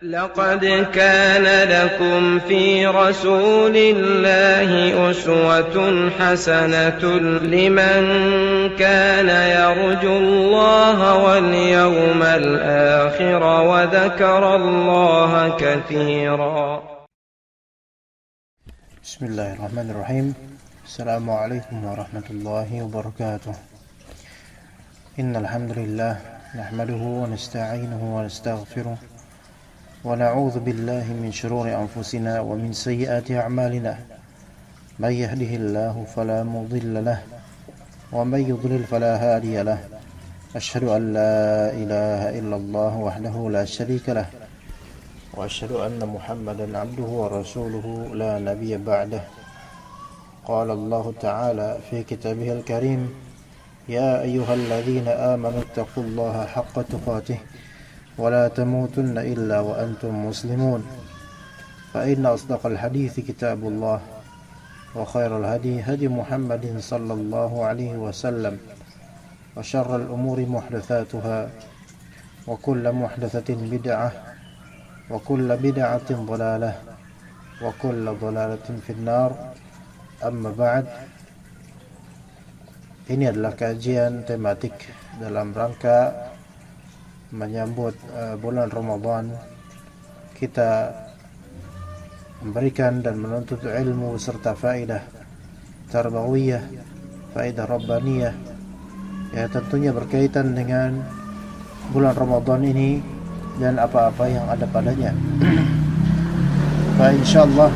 لقد كان لكم في رسول الله أسوة حسنة لمن كان يرجو الله واليوم الآخر وذكر الله كثيرا. بسم الله الرحمن الرحيم. السلام عليكم ورحمة الله وبركاته. إن الحمد لله نحمده ونستعينه ونستغفره ونعوذ بالله من شرور أنفسنا ومن سيئات أعمالنا. من يهده الله فلا مضل له ومن يضلل فلا هادي له. أشهد أن لا إله إلا الله وحده لا شريك له وأشهد أن محمدا عبده ورسوله لا نبي بعده. قال الله تعالى في كتابه الكريم: يا أيها الذين آمنوا اتقوا الله حق تقاته ولا تموتن إلا وأنتم مسلمون. فإن أصدق الحديث كتاب الله وخير الهدي هدي محمد صلى الله عليه وسلم وشر الأمور محدثاتها وكل محدثة بدعة وكل بدعة ضلالة وكل ضلالة في النار. Amma ba'd. Ini adalah kajian tematik dalam rangka menyambut bulan Ramadan. Kita memberikan dan menuntut ilmu serta faedah tarbawiyah, faedah rabbaniyah, ya tentunya berkaitan dengan bulan Ramadan ini dan apa-apa yang ada padanya. Insyaallah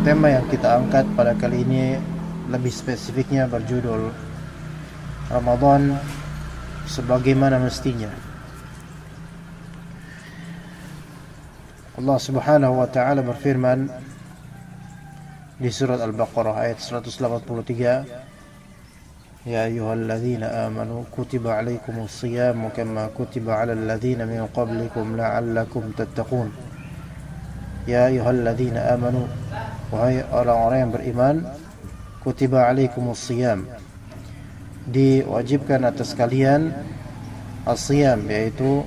tema yang kita angkat pada kali ini lebih spesifiknya berjudul Ramadan sebagaimana mestinya. Allah Subhanahu wa taala berfirman di surat Al-Baqarah ayat 183, Ya ayyuhalladzina amanu kutiba alaikumus shiyamu kama kutiba alal ladzina min qablikum la'allakum tattaqun. Ya ayyuhalladzina amanu, wahai orang-orang yang beriman, kutiba alaikumus shiyam, diwajibkan atas kalian as-shiyam, yaitu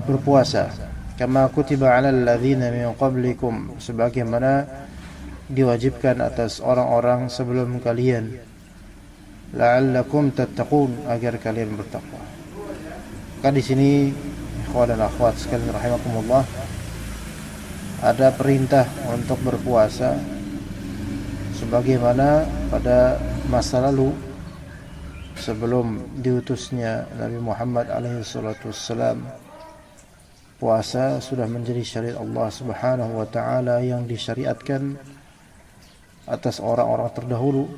berpuasa, kama kutiba alal ladzina min qablikum, sebagaimana diwajibkan atas orang-orang sebelum kalian, la'allakum tattaqun, agar kalian bertakwa. Maka di sini ikhwan dan akhwat sekalian rahimakumullah, ada perintah untuk berpuasa sebagaimana pada masa lalu sebelum diutusnya Nabi Muhammad alaihi salatu wassalam. Puasa sudah menjadi syariat Allah Subhanahu wa taala yang disyariatkan atas orang-orang terdahulu,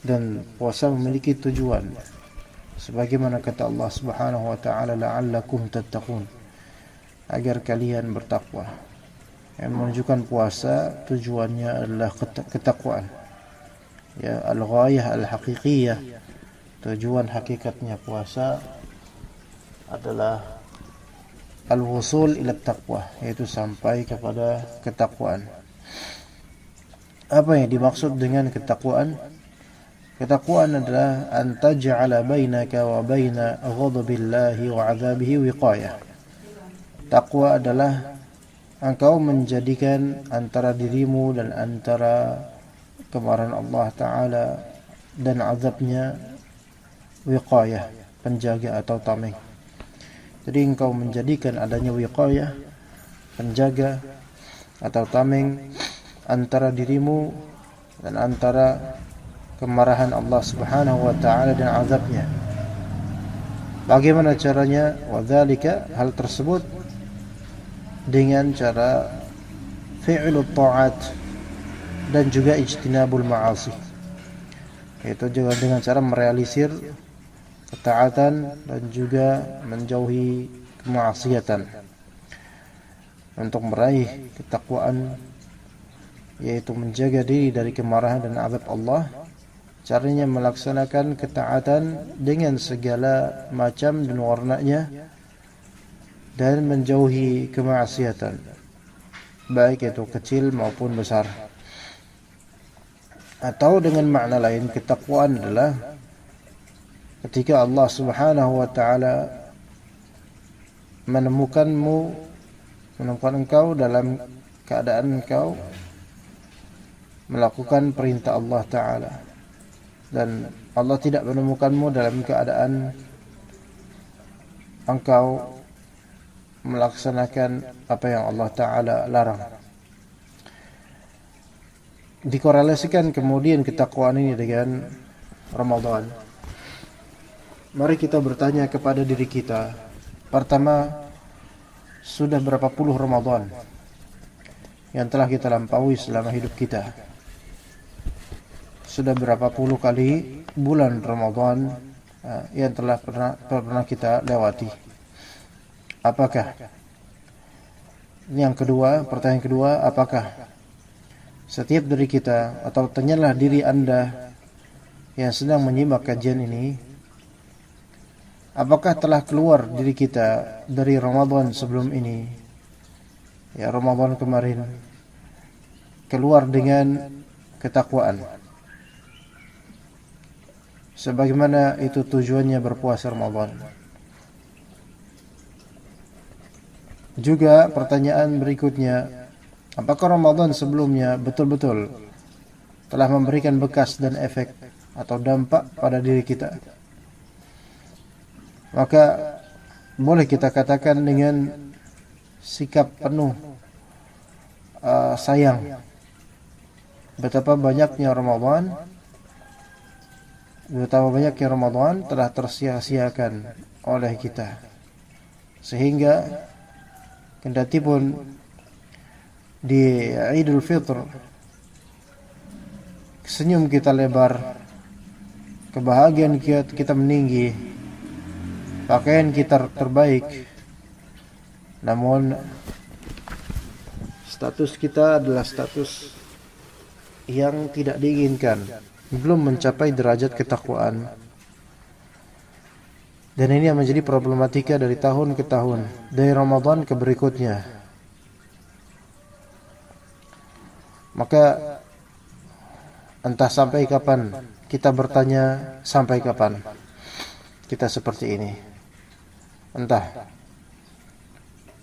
dan puasa memiliki tujuan sebagaimana kata Allah Subhanahu wa taala, la'allakum tattaqun, agar kalian bertakwa. Yang menunjukkan puasa tujuannya adalah ketakwaan, ya, al-ghayah al-haqiqiyah, tujuan hakikatnya puasa adalah al-wusul ila taqwa, yaitu sampai kepada ketakwaan. Apa yang dimaksud dengan ketakwaan? Ketakwaan adalah an taj'ala bainaka wa baina ghadabillahi wa 'adzabihi wiqayah. Takwa adalah engkau menjadikan antara dirimu dan antara kemarahan Allah Ta'ala dan azabnya wiqayah, penjaga atau tameng. Jadi engkau menjadikan adanya wiqayah, penjaga atau tameng antara dirimu dan antara kemarahan Allah Subhanahu wa Ta'ala dan azabnya. Bagaimana caranya? Wadzalika, hal tersebut dengan cara fi'lut ta'at dan juga ijtinabul ma'asi, yaitu juga dengan cara merealisir ketaatan dan juga menjauhi kemaksiatan. Untuk meraih ketakwaan, yaitu menjaga diri dari kemarahan dan azab Allah, caranya melaksanakan ketaatan dengan segala macam dan warnanya, dan menjauhi kemaksiatan, baik itu kecil maupun besar. Atau dengan makna lain, ketakwaan adalah ketika Allah Subhanahu wa taala menemukan engkau dalam keadaan engkau melakukan perintah Allah Ta'ala, dan Allah tidak menemukanmu dalam keadaan engkau melaksanakan apa yang Allah Ta'ala larang. Dikorelasikan kemudian ketakwaan ini dengan Ramadan. Mari kita bertanya kepada diri kita. Pertama, sudah berapa puluh Ramadan yang telah kita lampaui selama hidup kita? Sudah berapa puluh kali bulan Ramadan yang telah pernah kita lewati? Apakah? Yang kedua, pertanyaan kedua, apakah setiap dari kita, atau tanyalah diri Anda yang sedang menyimak kajian ini, apakah telah keluar diri kita dari Ramadan sebelum ini, ya Ramadan kemarin, keluar dengan ketakwaan sebagaimana itu tujuannya berpuasa Ramadan. Juga pertanyaan berikutnya, apakah Ramadan sebelumnya betul-betul telah memberikan bekas dan efek atau dampak pada diri kita? Maka boleh kita katakan dengan sikap penuh sayang, betapa banyaknya Ramadan telah tersia-siakan oleh kita, sehingga kendati pun di Idul Fitr senyum kita lebar, kebahagiaan kita meninggi, pakaian kita terbaik, namun status kita adalah status yang tidak diinginkan, belum mencapai derajat ketakwaan. Dan ini yang menjadi problematika dari tahun ke tahun, dari Ramadan ke berikutnya. Maka entah sampai kapan kita bertanya, sampai kapan kita seperti ini. Entah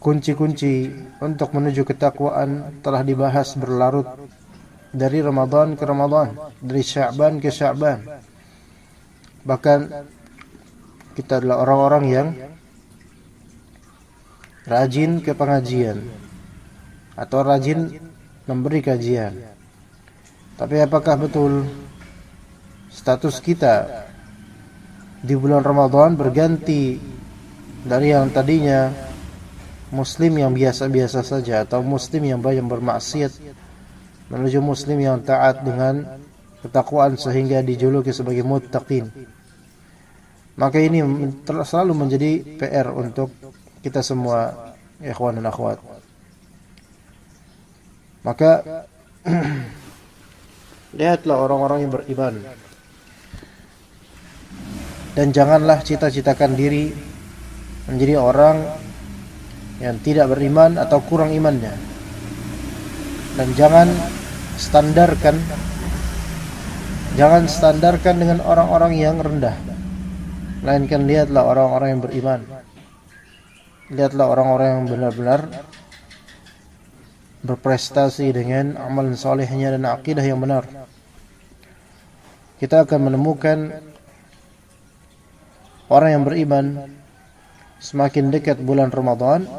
kunci-kunci untuk menuju ketakwaan telah dibahas berlarut dari Ramadan ke Ramadan, dari Sya'ban ke Sya'ban. Bahkan kita adalah orang-orang yang rajin ke pengajian atau rajin memberi kajian. Tapi apakah betul status kita di bulan Ramadan berganti dari yang tadinya muslim yang biasa-biasa saja atau muslim yang banyak bermaksiat menuju muslim yang taat dengan ketakwaan sehingga dijuluki sebagai muttaqin? Maka ini selalu menjadi PR untuk kita semua, ikhwan dan akhwat. Maka lihatlah orang-orang yang beriman, dan janganlah cita-citakan diri menjadi orang yang tidak beriman atau kurang imannya. Dan jangan standarkan dengan orang-orang yang rendah, melainkan lihatlah orang-orang yang beriman. Lihatlah orang-orang yang benar-benar berprestasi dengan amalan salehnya dan akidah yang benar. Kita akan menemukan orang yang beriman semakin dekat bulan Ramadan,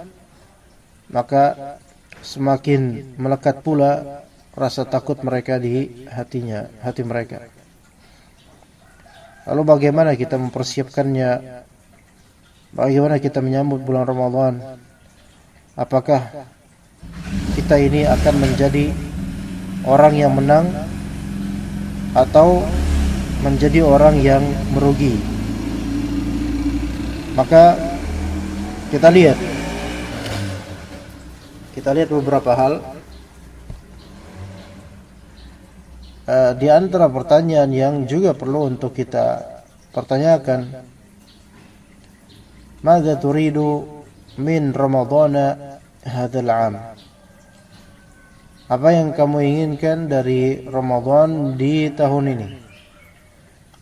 maka semakin melekat pula rasa takut mereka di hati mereka. Lalu bagaimana kita mempersiapkannya? Bagaimana kita menyambut bulan Ramadan? Apakah kita ini akan menjadi orang yang menang atau menjadi orang yang merugi? Maka kita lihat beberapa hal. Di antara pertanyaan yang juga perlu untuk kita pertanyakan, "Madza turidu min Ramadana hadzal 'am?" Apa yang kamu inginkan dari Ramadan di tahun ini?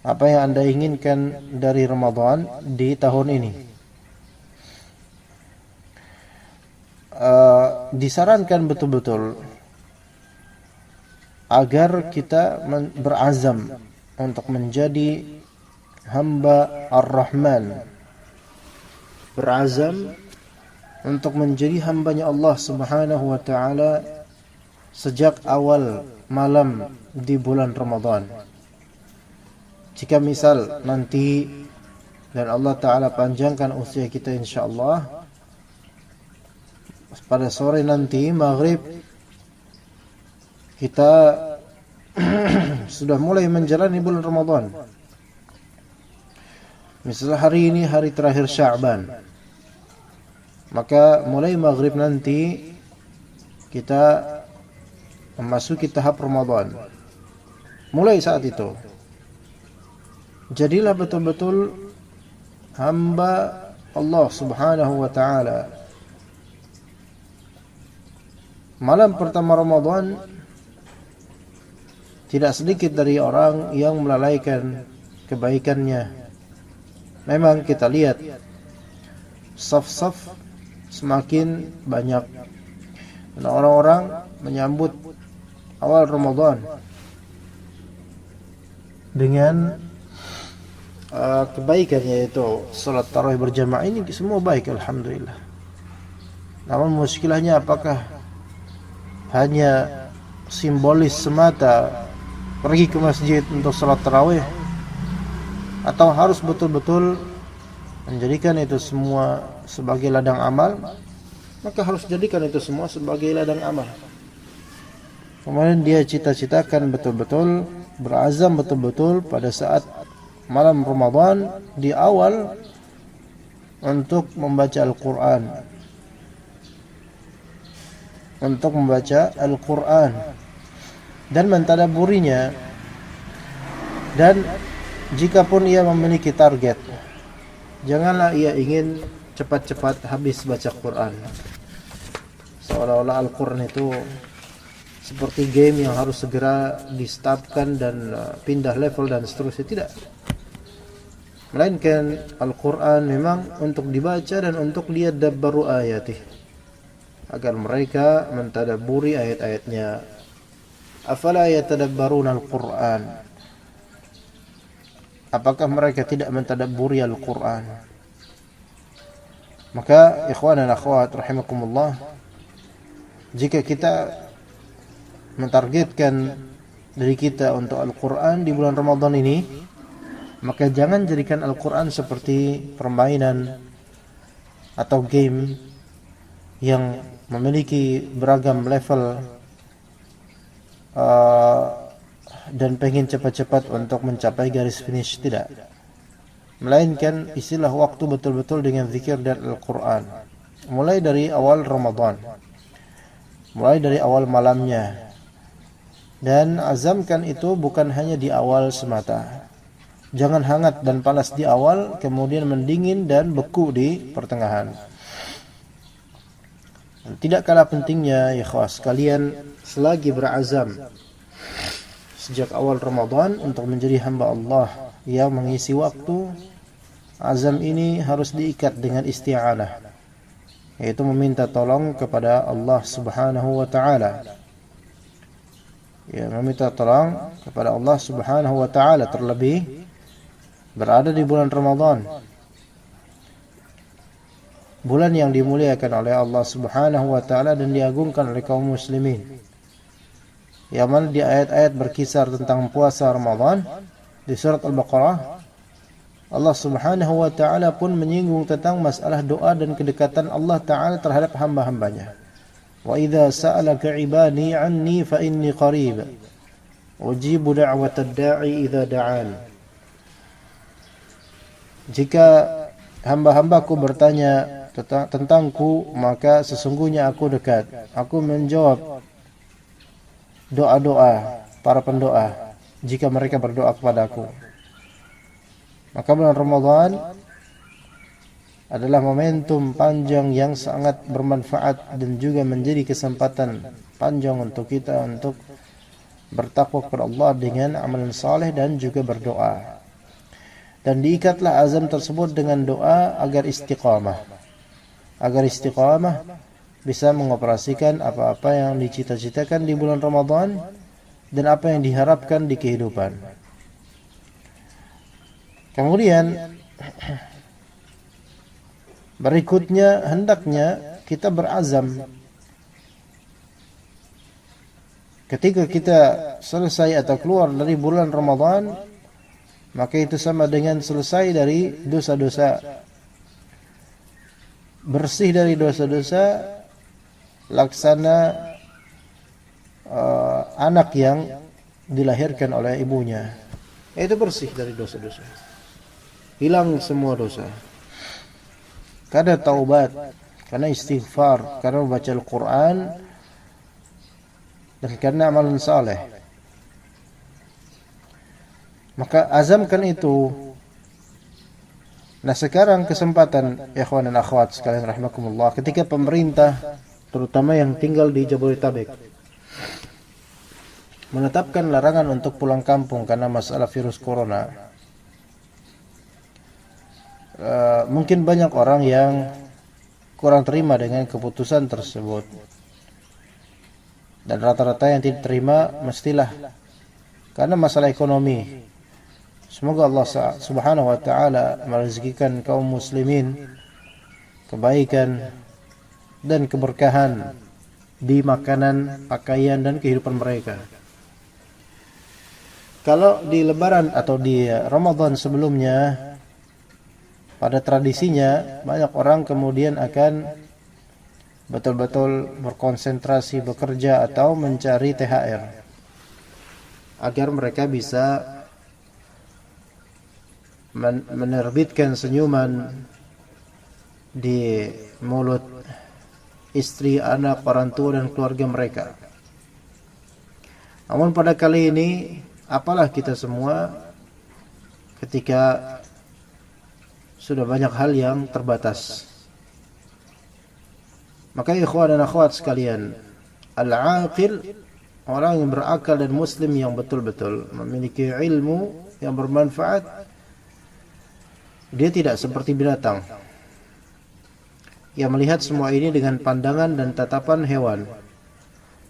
Apa yang Anda inginkan dari Ramadan di tahun ini? disarankan betul-betul agar kita berazam untuk menjadi hamba Ar-Rahman, berazam untuk menjadi hambanya Allah Subhanahu wa ta'ala sejak awal malam di bulan Ramadan. Jika misal nanti dan Allah Ta'ala panjangkan usia kita insyaallah, pada sore nanti maghrib kita sudah mulai menjalani bulan Ramadan. Misalnya hari ini hari terakhir Sya'ban, maka mulai maghrib nanti kita memasuki tahap Ramadan. Mulai saat itu jadilah betul-betul hamba Allah Subhanahu wa ta'ala. Malam pertama Ramadan tidak sedikit dari orang yang melalaikan kebaikannya. Memang kita lihat saf-saf semakin banyak dan orang-orang menyambut awal Ramadan dengan kebaikan, yaitu salat tarawih berjamaah. Ini semua baik alhamdulillah. Namun muskilahnya, apakah hanya simbolis semata pergi ke masjid untuk salat tarawih, atau harus betul-betul menjadikan itu semua sebagai ladang amal? Maka harus jadikan itu semua sebagai ladang amal. Kemudian dia cita-citakan betul-betul, berazam betul-betul pada saat malam Ramadan di awal untuk membaca Al-Quran, dan mentadabburinya. Dan jikapun ia memiliki target, janganlah ia ingin cepat-cepat habis baca Quran, seolah-olah Al-Quran itu seperti game yang harus segera di-stopkan dan pindah level dan seterusnya. Tidak. Melainkan Al-Quran memang untuk dibaca dan untuk liyadabbaru ayatih, agar mereka mentadabburi ayat-ayatnya. Afala yatadabbaruna Al-Quran, apakah mereka tidak mentadabburi Al-Quran? Maka ikhwan dan akhwat rahimakumullah, jika kita mentargetkan diri kita untuk Al-Quran di bulan Ramadan ini, maka jangan jadikan Al-Quran seperti permainan atau game yang memiliki beragam level dan pengen cepat-cepat untuk mencapai garis finish. Tidak. Melainkan isilah waktu betul-betul dengan zikir dan Al-Quran, mulai dari awal Ramadan, mulai dari awal malamnya. Dan azamkan itu bukan hanya di awal semata. Jangan hangat dan panas di awal, kemudian mendingin dan beku di pertengahan. Dan tidak kalah pentingnya, ya ikhwas sekalian, selagi berazam sejak awal Ramadan untuk menjadi hamba Allah yang mengisi waktu, azam ini harus diikat dengan isti'anah, yaitu meminta tolong kepada Allah Subhanahu wa ta'ala. Ya, meminta tolong kepada Allah Subhanahu wa ta'ala, terlebih berada di bulan Ramadan, bulan yang dimuliakan oleh Allah Subhanahu wa ta'ala dan diagungkan oleh kaum muslimin. Yang mana di ayat-ayat berkisar tentang puasa Ramadan di surat Al-Baqarah, Allah Subhanahu wa ta'ala pun menyinggung tentang masalah doa dan kedekatan Allah ta'ala terhadap hamba-hambanya. Wa idza sa'alaka 'ibadi 'anni fa inni qarib ujibu da'watad da'i idza da'an. Jika hamba-hambaku bertanya tentangku, maka sesungguhnya aku dekat. Aku menjawab doa-doa para pendoa jika mereka berdoa kepadaku. Maka bulan Ramadan adalah momentum panjang yang sangat bermanfaat dan juga menjadi kesempatan panjang untuk kita untuk bertakwa kepada Allah dengan amalan saleh dan juga berdoa. Dan diikatlah azam tersebut dengan doa agar istiqamah bisa mengoperasikan apa-apa yang dicita-citakan di bulan Ramadan dan apa yang diharapkan di kehidupan. Kemudian berikutnya hendaknya kita berazam ketika kita selesai atau keluar dari bulan Ramadan, maka itu sama dengan selesai dari dosa-dosa, bersih dari dosa-dosa, laksana anak yang dilahirkan oleh ibunya. Itu bersih dari dosa-dosa, hilang semua dosa karena taubat, karena istighfar, karena membaca Al-Quran, dan karena amalan saleh. Maka azamkan itu. Nah, sekarang kesempatan ikhwan dan akhwat sekalian rahimakumullah, ketika pemerintah terutama yang tinggal di Jabodetabek menetapkan larangan untuk pulang kampung karena masalah virus corona, mungkin banyak orang yang kurang terima dengan keputusan tersebut, dan rata-rata yang tidak terima mestilah karena masalah ekonomi. Semoga Allah subhanahu wa ta'ala merezekikan kaum muslimin kebaikan dan keberkahan di makanan, pakaian, dan kehidupan mereka. Kalau di Lebaran atau di Ramadan sebelumnya, pada tradisinya banyak orang kemudian akan betul-betul berkonsentrasi bekerja atau mencari THR agar mereka bisa menerbitkan senyuman di mulut istri, anak, orang tua, dan keluarga mereka. Namun pada kali ini, apalah kita semua ketika sudah banyak hal yang terbatas. Maka ikhwan dan akhwat sekalian, al-aqil, orang yang berakal dan muslim yang betul-betul memiliki ilmu yang bermanfaat, dia tidak seperti binatang yang melihat semua ini dengan pandangan dan tatapan hewan,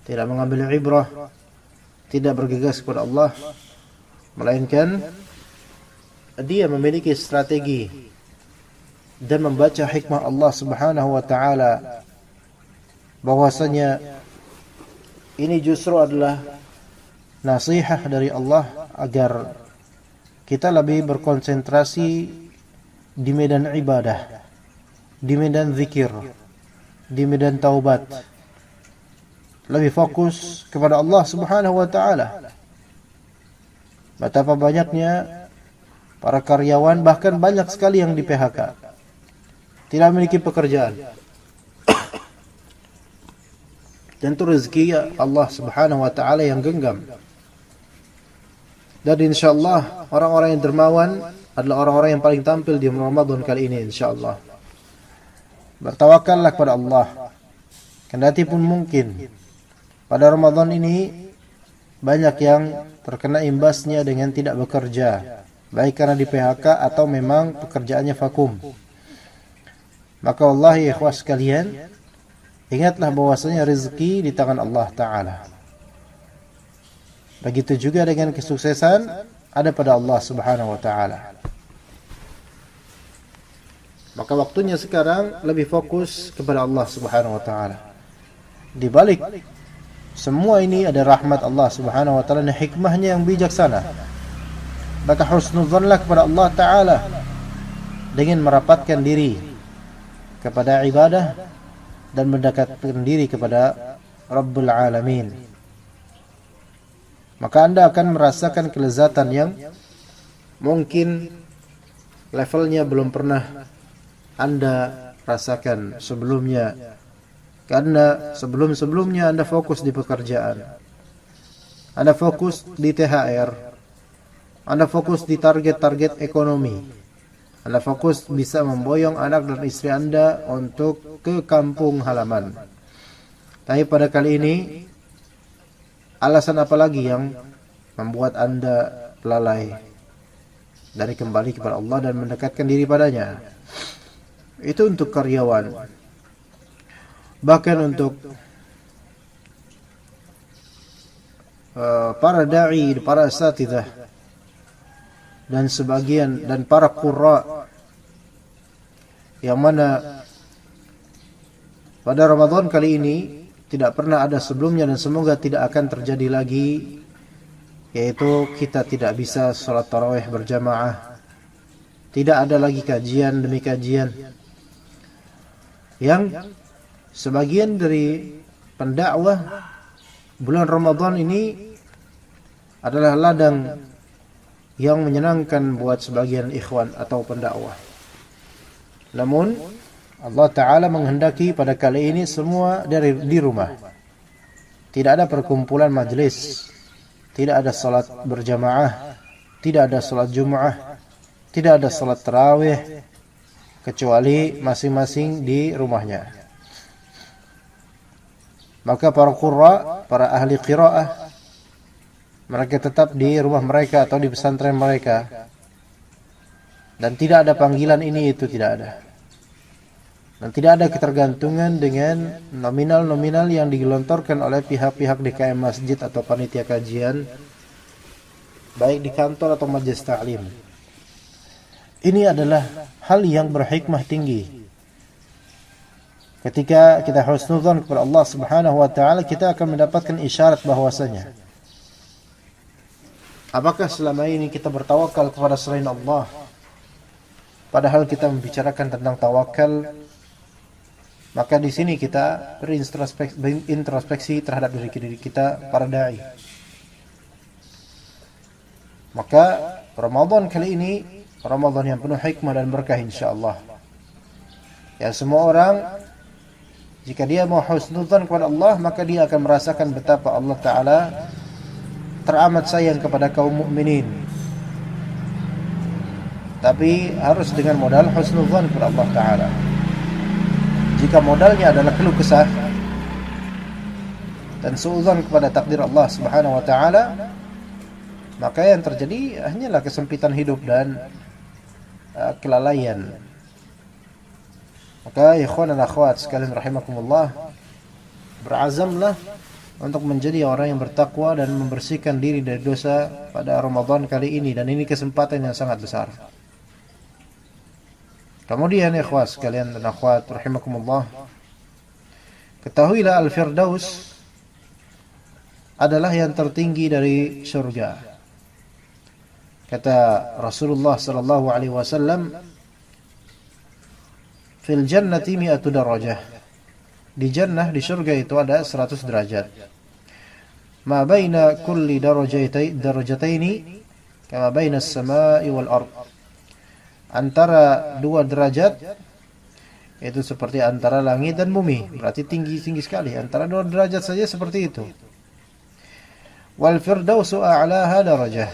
tidak mengambil ibrah, tidak bergegas kepada Allah, melainkan dia memiliki strategi dan membaca hikmah Allah subhanahu wa ta'ala, bahwasanya ini justru adalah nasihat dari Allah agar kita lebih berkonsentrasi di medan ibadah, di medan zikir, di medan taubat, lebih fokus kepada Allah subhanahu wa ta'ala. Betapa banyaknya para karyawan, bahkan banyak sekali yang di PHK, tidak memiliki pekerjaan. Dan itu rezeki Allah subhanahu wa ta'ala yang genggam. Dan insyaallah orang-orang yang dermawan adalah orang-orang yang paling tampil di Ramadan kali ini insyaallah. Bertawakallah kepada Allah. Kendati pun mungkin pada Ramadan ini banyak yang terkena imbasnya dengan tidak bekerja, baik karena di PHK atau memang pekerjaannya vakum. Maka wallahi ikhwas sekalian, ingatlah bahwasanya rezeki di tangan Allah Ta'ala. Begitu juga dengan kesuksesan ada pada Allah Subhanahu wa Ta'ala. Maka waktunya sekarang lebih fokus kepada Allah Subhanahu wa Ta'ala. Di balik semua ini ada rahmat Allah Subhanahu wa Ta'ala dan hikmahnya yang bijaksana. Maka husnudzanlah kepada Allah Ta'ala dengan merapatkan diri kepada ibadah dan mendekatkan diri kepada Rabbul Alamin. Maka Anda akan merasakan kelezatan yang mungkin levelnya belum pernah Anda rasakan sebelumnya, karena sebelum-sebelumnya Anda fokus di pekerjaan, Anda fokus di THR, Anda fokus di target-target ekonomi, Anda fokus bisa memboyong anak dan istri Anda untuk ke kampung halaman. Tapi pada kali ini, alasan apa lagi yang membuat Anda lalai dari kembali kepada Allah dan mendekatkan diri padanya? Itu untuk karyawan. Bahkan untuk para da'i, para asatidzah dan sebagian dan para qurra yang mana pada Ramadan kali ini tidak pernah ada sebelumnya dan semoga tidak akan terjadi lagi, yaitu kita tidak bisa sholat tarawih berjamaah, tidak ada lagi kajian demi kajian. Yang sebagian dari pendakwah bulan Ramadan ini adalah ladang yang menyenangkan buat sebagian ikhwan atau pendakwah. Namun Allah Ta'ala menghendaki pada kali ini semua di rumah. Tidak ada perkumpulan majlis, tidak ada salat berjamaah, tidak ada salat Jum'ah, tidak ada salat tarawih, kecuali masing-masing di rumahnya. Maka para qurra, para ahli qiraah, mereka tetap di rumah mereka atau di pesantren mereka. Dan tidak ada panggilan ini itu, tidak ada. Dan tidak ada ketergantungan dengan nominal-nominal yang digelontorkan oleh pihak-pihak DKM masjid atau panitia kajian, baik di kantor atau majelis ta'lim. Ini adalah hal yang berhikmah tinggi. Ketika kita husnudzon kepada Allah Subhanahu wa taala, kita akan mendapatkan isyarat bahwasanya apakah selama ini kita bertawakal kepada selain Allah? Padahal kita membicarakan tentang tawakal, maka di sini kita berintrospeksi terhadap diri kita, para dai. Maka Ramadan kali ini Ramadan yang penuh hikmah dan berkah insyaallah. Ya, semua orang jika dia mau husnudzan kepada Allah, maka dia akan merasakan betapa Allah Ta'ala teramat sayang kepada kaum mukminin. Tapi harus dengan modal husnudzan kepada Allah Ta'ala. Jika modalnya adalah keluh kesah dan suudzon kepada takdir Allah Subhanahu wa taala, maka yang terjadi hanyalah kesempitan hidup dan kelalaian. Maka ikhwan dan akhwat sekalian rahimakumullah, berazamlah untuk menjadi orang yang bertakwa dan membersihkan diri dari dosa pada Ramadan kali ini, dan ini kesempatan yang sangat besar. Kemudian ikhwas sekalian dan akhwat rahimakumullah, ketahuilah Al-Firdaus adalah yang tertinggi dari surga. Kata Rasulullah sallallahu alaihi wasallam, fil jannati mi'atu darajah. Di jannah, di surga itu ada 100 derajat. Ma baina kulli darajataini kama baina as-sama'i wal ard. Antara dua derajat itu seperti antara langit dan bumi, berarti tinggi-tinggi sekali. Antara dua derajat saja seperti itu. Wal firdausu a'laha darajah.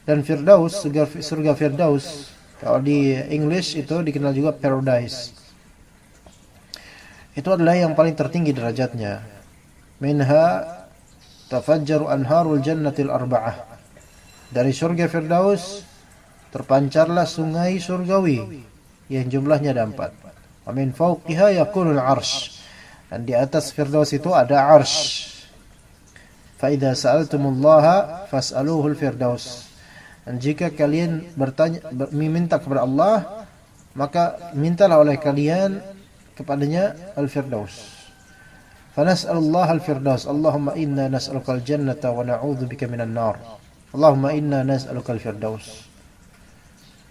Dan Firdaus, surga Firdaus, kalau di English itu dikenal juga paradise, itu adalah yang paling tertinggi derajatnya. Minha tafajjaru anharul jannatil arba'ah. Dari surga Firdaus terpancarlah sungai surgawi yang jumlahnya ada 4. Wa min fawqiha yakunul arsh. Dan di atas Firdaus itu ada arsh. Fa idza sa'altumullaha fas'aluhul firdaus. Dan jika kalian meminta kepada Allah, maka mintalah oleh kalian kepadanya al-firdaus. Fa nas'alullah al-firdaus. Allahumma inna nas'aluka al-jannata wa na'udzubika minan nar. Allahumma inna nas'aluka al-firdaus.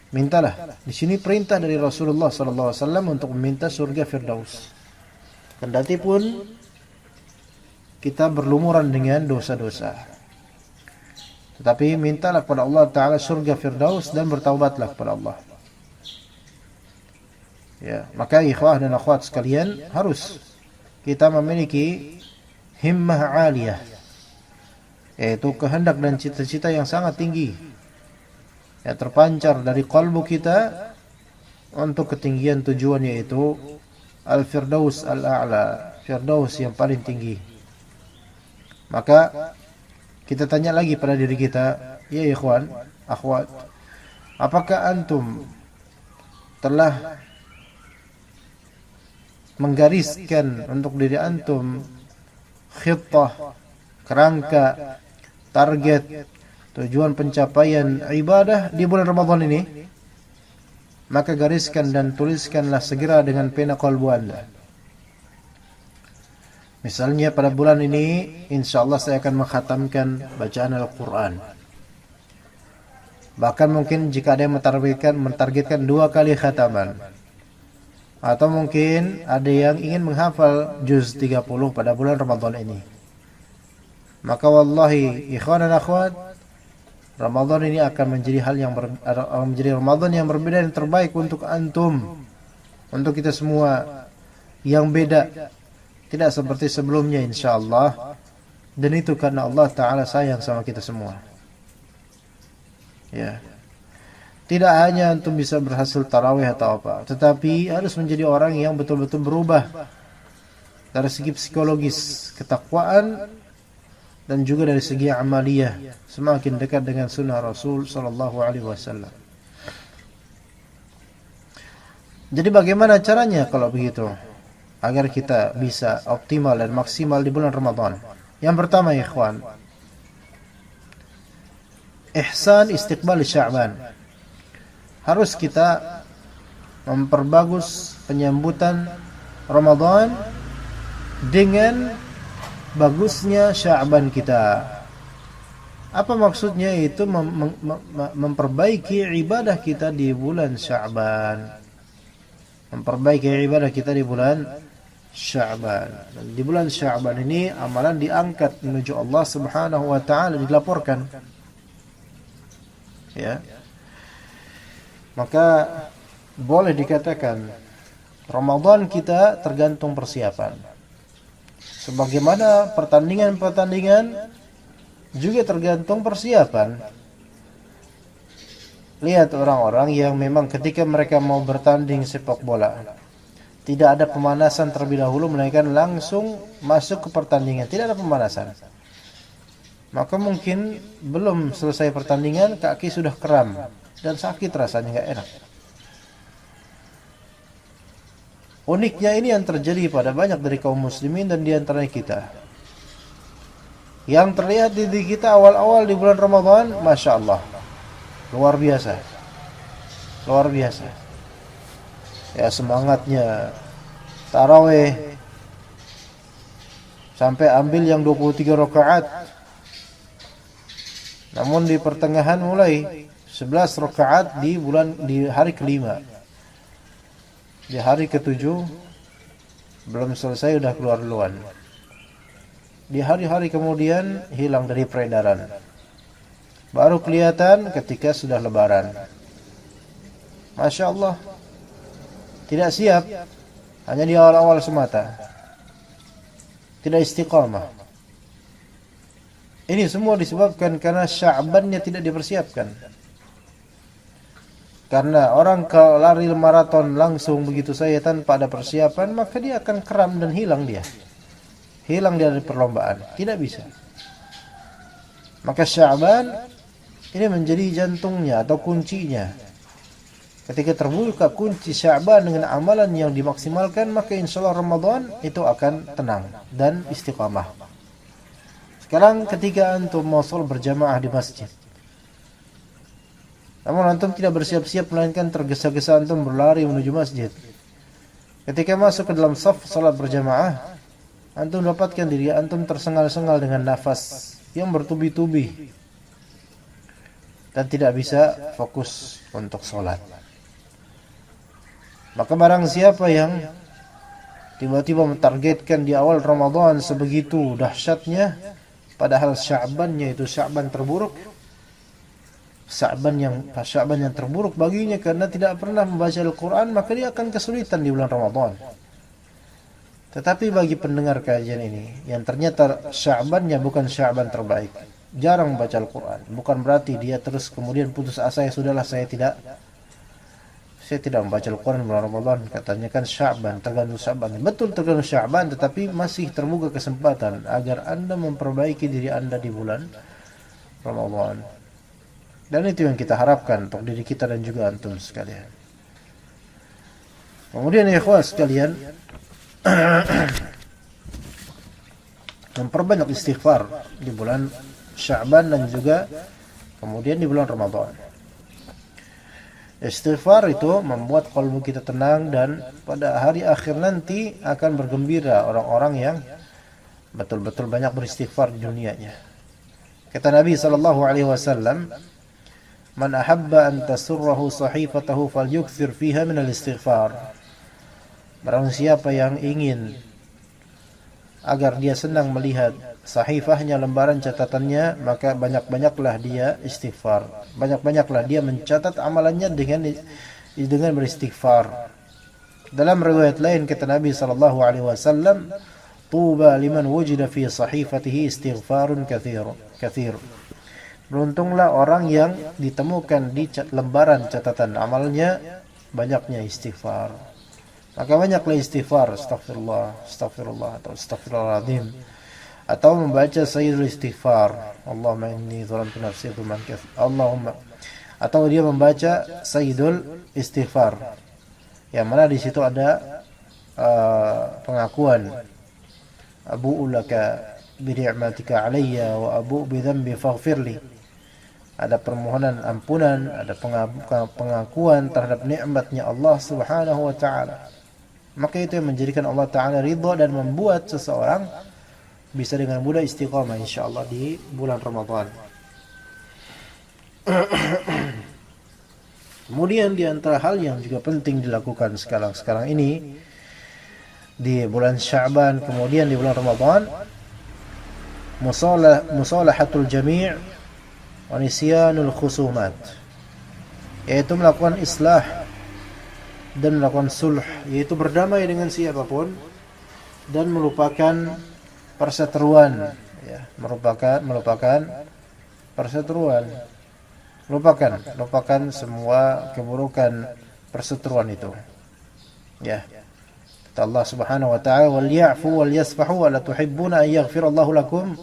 Mintalah. Di sini perintah dari Rasulullah sallallahu alaihi wasallam untuk meminta surga Firdaus. Kendati pun kita berlumuran dengan dosa-dosa, tetapi mintalah kepada Allah Ta'ala surga Firdaus dan bertaubatlah kepada Allah. Ya, maka ikhwah dan akhwat sekalian, harus kita memiliki himmah aliyah, yaitu kehendak dan cita-cita yang sangat tinggi, ya, terpancar dari kalbu kita untuk ketinggian tujuan, yaitu Al-Firdaus Al-A'la, Firdaus yang paling tinggi. Maka kita tanya lagi pada diri kita, ya ikhwan, akhwat, apakah antum telah menggariskan untuk diri antum khittah, kerangka, target, tujuan pencapaian ibadah di bulan Ramadan ini, maka gariskan dan tuliskanlah segera dengan pena qalbu Anda. Misalnya pada bulan ini insyaallah saya akan mengkhatamkan bacaan Al-Quran. Bahkan mungkin jika ada yang mentargetkan 2 kali khataman, atau mungkin ada yang ingin menghafal juz 30 pada bulan Ramadan ini, maka wallahi ikhwan dan akhwat, Ramadan ini akan menjadi menjadi Ramadan yang berbeda dan terbaik untuk antum, untuk kita semua, yang beda, tidak seperti sebelumnya insyaallah. Dan itu karena Allah Ta'ala sayang sama kita semua. Ya. Tidak hanya antum bisa berhasil tarawih atau apa, tetapi harus menjadi orang yang betul-betul berubah dari segi psikologis, ketakwaan, dan juga dari segi amaliyah, semakin dekat dengan sunnah Rasul sallallahu alaihi wasallam. Jadi bagaimana caranya kalau begitu agar kita bisa optimal dan maksimal di bulan Ramadan? Yang pertama, ikhwan, ihsan istiqbal Sya'ban. Harus kita memperbagus penyambutan Ramadan dengan bagusnya Sya'ban kita. Apa maksudnya? Itu memperbaiki ibadah kita di bulan Sya'ban. Memperbaiki ibadah kita di bulan Sya'ban. Dan di bulan Sya'ban ini amalan diangkat menuju Allah Subhanahu wa taala, dilaporkan. Ya. Maka boleh dikatakan Ramadan kita tergantung persiapan. Sebagaimana pertandingan-pertandingan juga tergantung persiapan. Lihat orang-orang yang memang ketika mereka mau bertanding sepak bola, tidak ada pemanasan terlebih dahulu, melainkan langsung masuk ke pertandingan. Tidak ada pemanasan. Maka mungkin belum selesai pertandingan, kaki sudah kram dan sakit, rasanya nggak enak. Uniknya ini yang terjadi pada banyak dari kaum muslimin dan diantaranya kita. Yang terlihat di diri kita awal-awal di bulan Ramadan, Masya Allah, luar biasa. Luar biasa. Ya, semangatnya tarawih sampai ambil yang 23 rakaat. Namun di pertengahan mulai 11 rakaat di hari kelima. Di hari ketujuh belum selesai udah keluar duluan. Di hari-hari kemudian hilang dari peredaran. Baru kelihatan ketika sudah lebaran. Masya Allah, tidak siap, hanya di awal-awal semata. Tidak istiqamah. Ini semua disebabkan karena Sya'bannya tidak dipersiapkan. Karena orang kalau lari maraton langsung begitu saja tanpa ada persiapan, maka dia akan kram dan hilang dia. Hilang dia dari perlombaan. Tidak bisa. Maka Sya'ban ini menjadi jantungnya atau kuncinya. Ketika terbuka kunci Sya'ban dengan amalan yang dimaksimalkan, maka insyaallah Ramadan itu akan tenang dan istiqamah. Sekarang ketika antum mau salat berjamaah di masjid, namun antum tidak bersiap-siap, melainkan tergesa-gesa antum berlari menuju masjid. Ketika masuk ke dalam saf salat berjamaah, antum dapatkan diri antum tersengal-sengal dengan nafas yang bertubi-tubi dan tidak bisa fokus untuk salat. Maka barang siapa yang tiba-tiba mentargetkan di awal Ramadan sebegitu dahsyatnya, padahal Sya'bannya itu Sya'ban terburuk, Sya'ban yang terburuk baginya karena tidak pernah membaca Al-Quran, maka dia akan kesulitan di bulan Ramadan. Tetapi bagi pendengar kajian ini yang ternyata Sya'bannya bukan Sya'ban terbaik, jarang membaca Al-Quran, bukan berarti dia terus kemudian putus asa, ya sudahlah saya tidak membaca Al-Quran bulan Ramadan. Katanya kan Sya'ban, tergantung Sya'ban. Betul tergantung Sya'ban, tetapi masih terbuka kesempatan agar Anda memperbaiki diri Anda di bulan Ramadan. Dan itu yang kita harapkan untuk diri kita dan juga antum sekalian. Kemudian ya ikhwan sekalian, memperbanyak istighfar di bulan Sya'ban dan juga kemudian di bulan Ramadan. Istighfar itu membuat kalbu kita tenang, dan pada hari akhir nanti akan bergembira orang-orang yang betul-betul banyak beristighfar di dunianya. Kata Nabi SAW, "Man ahabba an tasurrahu sahifatahu falyukthir fiha minal istighfar." Barang siapa yang ingin agar dia senang melihat sahifahnya, lembaran catatannya, maka banyak-banyaklah dia istighfar. Banyak-banyaklah dia mencatat amalannya dengan beristighfar. Dalam riwayat lain kata Nabi SAW, "Tuba liman wujida fi sahifatihi istighfarun kathir." Beruntunglah orang yang ditemukan di lembaran catatan amalnya banyaknya istighfar. Maka banyaklah istighfar, astagfirullah, astagfirullah, atau astagfirullahaladzim, atau membaca sayyidul istighfar, Allahumma inni zalamtu nafsi dzulman katsira, Allahumma, atau dia membaca sayyidul istighfar, yang mana di situ ada pengakuan, abu'u laka bi ni'matika alayya wa abu'u bi dhanbi faghfirli. Ada permohonan ampunan, ada pengakuan terhadap nikmatnya Allah Subhanahu wa taala. Maka itu yang menjadikan Allah Ta'ala ridha dan membuat seseorang bisa dengan mudah istiqamah insyaallah di bulan Ramadan. Kemudian di antara hal yang juga penting dilakukan sekarang ini di bulan Sya'ban kemudian di bulan Ramadan, musalahatul jami' wa nisyanul khusumat, yaitu melakukan islah dan melakukan sulh, yaitu berdamai dengan siapapun dan melupakan perseteruan, ya, melupakan perseteruan, lupakan semua keburukan perseteruan itu, ya. Kata Allah Subhanahu wa taala, "Wal ya'fu wal yasfahu wa la tuhibbuna an yaghfirallahu lakum."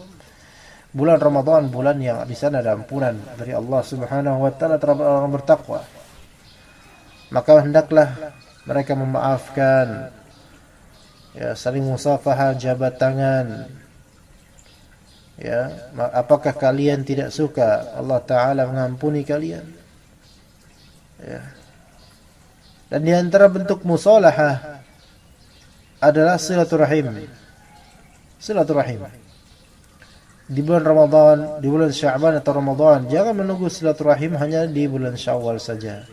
Bulan Ramadan bulan yang di sana ada ampunan dari Allah Subhanahu wa taala terhadap orang bertakwa. Maka hendaklah mereka memaafkan, ya, saling musafahah, jabat tangan. Ya, apakah kalian tidak suka Allah Ta'ala mengampuni kalian? Ya. Dan di antara bentuk musalahah adalah silaturahim. Silaturahim. Di bulan Ramadan, di bulan Sya'ban atau Ramadan, jangan menunggu silaturahim hanya di bulan Syawal saja.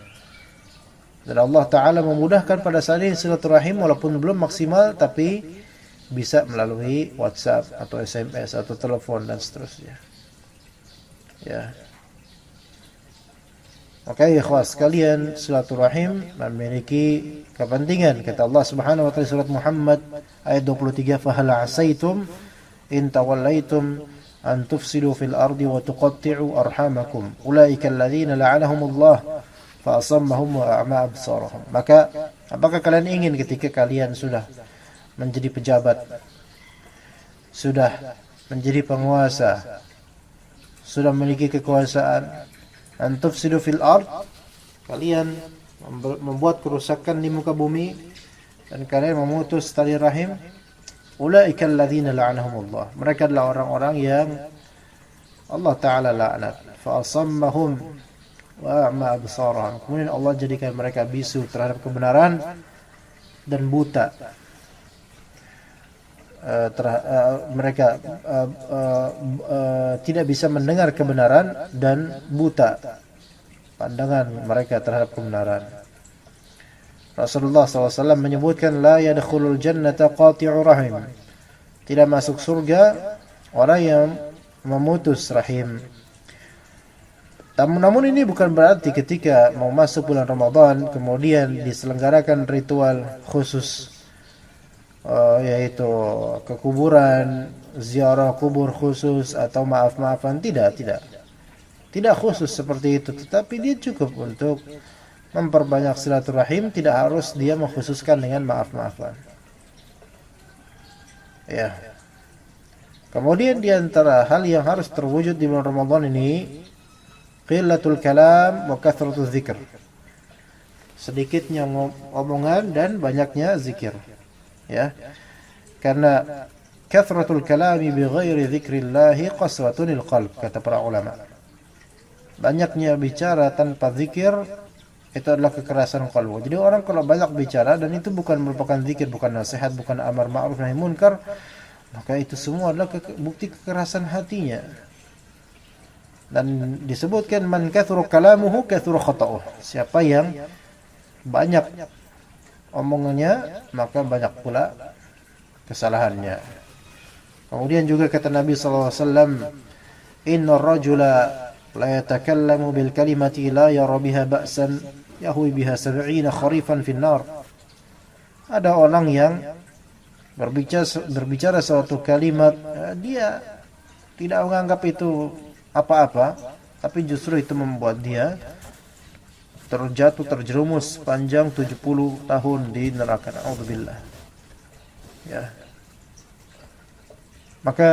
Dan Allah Ta'ala memudahkan pada saat ini silaturahim walaupun belum maksimal, tapi bisa melalui WhatsApp atau SMS atau telepon dan seterusnya. Ya. Maka ikhwas sekalian, silaturahim memiliki kepentingan. Kata Allah Subhanahu wa taala surat Muhammad ayat 23, "Fahal 'asaitum in tawallaitum an tufsidu fil ardi wa tuqatti'u arhamakum ulaika alladziina la'anahumullah fa asammahum wa a'ma absarahum." Maka apakah kalian ingin ketika kalian sudah menjadi pejabat, sudah menjadi penguasa, sudah memiliki kekuasaan, an tufsidu fil ard, kalian membuat kerusakan di muka bumi dan kalian memutus tali rahim, ulaika alladziina la'anahumullah, mereka adalah orang-orang yang Allah Ta'ala laknat, fa asammahum wa a'ma absarahum, kemudian Allah jadikan mereka bisu terhadap kebenaran dan buta. Mereka tidak bisa mendengar kebenaran dan buta pandangan mereka terhadap kebenaran. Rasulullah SAW menyebutkan, la yadkhulul jannata qati'u rahim, tidak masuk surga orang yang memutus rahim. Namun ini bukan berarti ketika mau masuk bulan Ramadan kemudian diselenggarakan ritual khusus, yaitu ke kuburan, ziarah kubur khusus atau maaf-maafan. Tidak khusus seperti itu, tetapi dia cukup untuk memperbanyak silaturahim, tidak harus dia mengkhususkan dengan maaf-maafan. Ya. Kemudian di antara hal yang harus terwujud di bulan Ramadan ini, qillatul kalam wa kathratuz zikr, sedikitnya omongan dan banyaknya zikir. Ya. Karena kathratul kalami bi ghairi dzikrillah qaswatunil qalb, kata para ulama. Banyaknya bicara tanpa zikir itu adalah kekerasan qalbu. Jadi orang kalau banyak bicara dan itu bukan merupakan zikir, bukan nasihat, bukan amar ma'ruf nahi munkar, maka itu semua adalah bukti kekerasan hatinya. Dan disebutkan man kathura kalamuhu kathura khata'uh. Siapa yang banyak omongannya, maka banyak pula kesalahannya. Kemudian juga kata Nabi sallallahu alaihi wasallam, "Innar rajula la yatakallamu bil kalimati la yara biha ba'san yahwi biha 70 kharifan fin nar." Ada orang yang berbicara suatu kalimat, dia tidak menganggap itu apa-apa, tapi justru itu membuat dia terjerumus panjang 70 tahun di neraka. A'udzubillah. Ya. Maka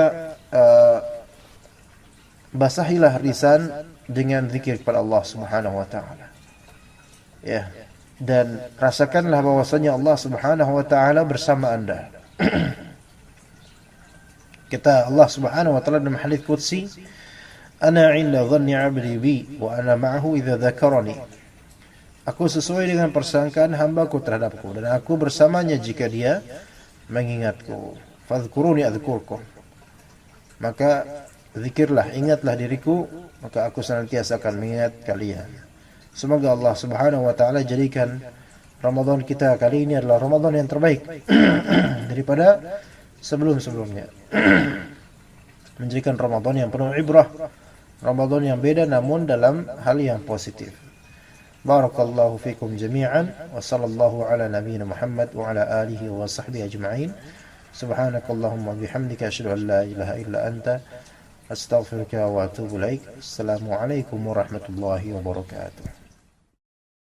basahilah lisan dengan zikir kepada Allah Subhanahu wa taala. Ya. Dan rasakanlah bahwasanya Allah Subhanahu wa taala bersama Anda. Kata Allah Subhanahu wa taala dalam hadis qudsi, "Ana 'inda dhanni 'abdi bi wa ana ma'ahu idza dzakarani." Aku sesuai dengan persangkaan hambaku terhadapku dan aku bersamanya jika dia mengingatku. Fadhkuruni adzkurkum. Maka zikirlah, ingatlah diriku, maka aku senantiasa akan mengingat kalian. Semoga Allah Subhanahu wa taala jadikan Ramadan kita kali ini adalah Ramadan yang terbaik daripada sebelum-sebelumnya. Menjadikan Ramadan yang penuh ibrah, Ramadan yang beda namun dalam hal yang positif. Barakallahu fikum jami'an wa sallallahu ala nabiyyina Muhammad wa ala alihi wa sahbihi ajma'in. Subhanakallahumma bihamdika asyhadu an la ilaha illa anta astaghfiruka wa atubu ilaik. Assalamualaikum warahmatullahi wabarakatuh.